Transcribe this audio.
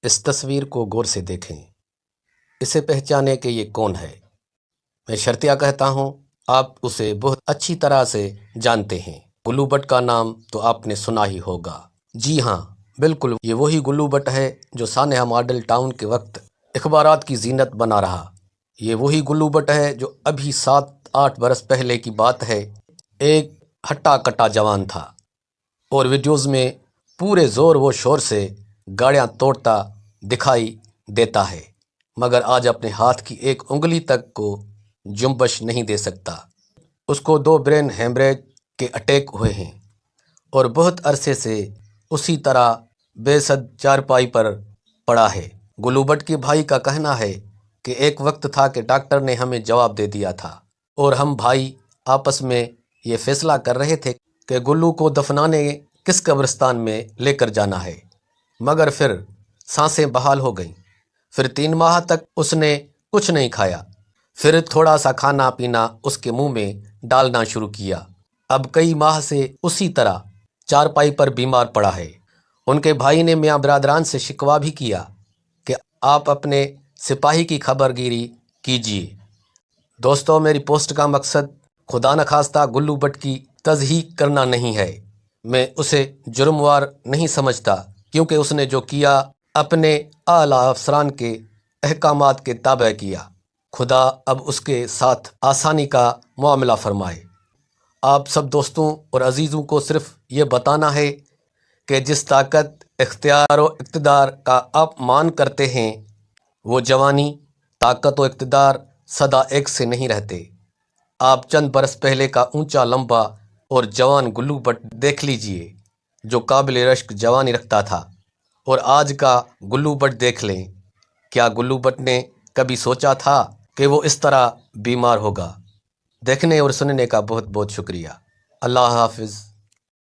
اس تصویر کو غور سے دیکھیں، اسے پہچانے کہ یہ کون ہے۔ میں شرطیہ کہتا ہوں، آپ اسے بہت اچھی طرح سے جانتے ہیں۔ گلو بٹ کا نام تو آپ نے سنا ہی ہوگا۔ جی ہاں، بالکل یہ وہی گلو بٹ ہے جو سانحہ ماڈل ٹاؤن کے وقت اخبارات کی زینت بنا رہا۔ یہ وہی گلو بٹ ہے جو ابھی 7-8 برس پہلے کی بات ہے، ایک ہٹا کٹا جوان تھا اور ویڈیوز میں پورے زور و شور سے گاڑیاں توڑتا دکھائی دیتا ہے، مگر آج اپنے ہاتھ کی ایک انگلی تک کو جنبش نہیں دے سکتا۔ اس کو 2 برین ہیمریج کے اٹیک ہوئے ہیں اور بہت عرصے سے اسی طرح بے سد چارپائی پر پڑا ہے۔ گلو بٹ کے بھائی کا کہنا ہے کہ ایک وقت تھا کہ ڈاکٹر نے ہمیں جواب دے دیا تھا اور ہم بھائی آپس میں یہ فیصلہ کر رہے تھے کہ گلو کو دفنانے کس قبرستان میں لے کر جانا ہے، مگر پھر سانسیں بحال ہو گئیں۔ پھر 3 ماہ تک اس نے کچھ نہیں کھایا، پھر تھوڑا سا کھانا پینا اس کے منہ میں ڈالنا شروع کیا۔ اب کئی ماہ سے اسی طرح چارپائی پر بیمار پڑا ہے۔ ان کے بھائی نے میاں برادران سے شکوہ بھی کیا کہ آپ اپنے سپاہی کی خبر گیری کیجیے۔ دوستو، میری پوسٹ کا مقصد خدا نخواستہ گلو بٹ کی تضحیق کرنا نہیں ہے۔ میں اسے جرموار نہیں سمجھتا، کیونکہ اس نے جو کیا اپنے اعلیٰ افسران کے احکامات کے تابع کیا۔ خدا اب اس کے ساتھ آسانی کا معاملہ فرمائے۔ آپ سب دوستوں اور عزیزوں کو صرف یہ بتانا ہے کہ جس طاقت، اختیار و اقتدار کا آپ مان کرتے ہیں، وہ جوانی، طاقت و اقتدار سدا ایک سے نہیں رہتے۔ آپ چند برس پہلے کا اونچا، لمبا اور جوان گلو بٹ دیکھ لیجئے جو قابل رشک جوانی رکھتا تھا، اور آج کا گلو بٹ دیکھ لیں۔ کیا گلو بٹ نے کبھی سوچا تھا کہ وہ اس طرح بیمار ہوگا؟ دیکھنے اور سننے کا بہت بہت شکریہ۔ اللہ حافظ۔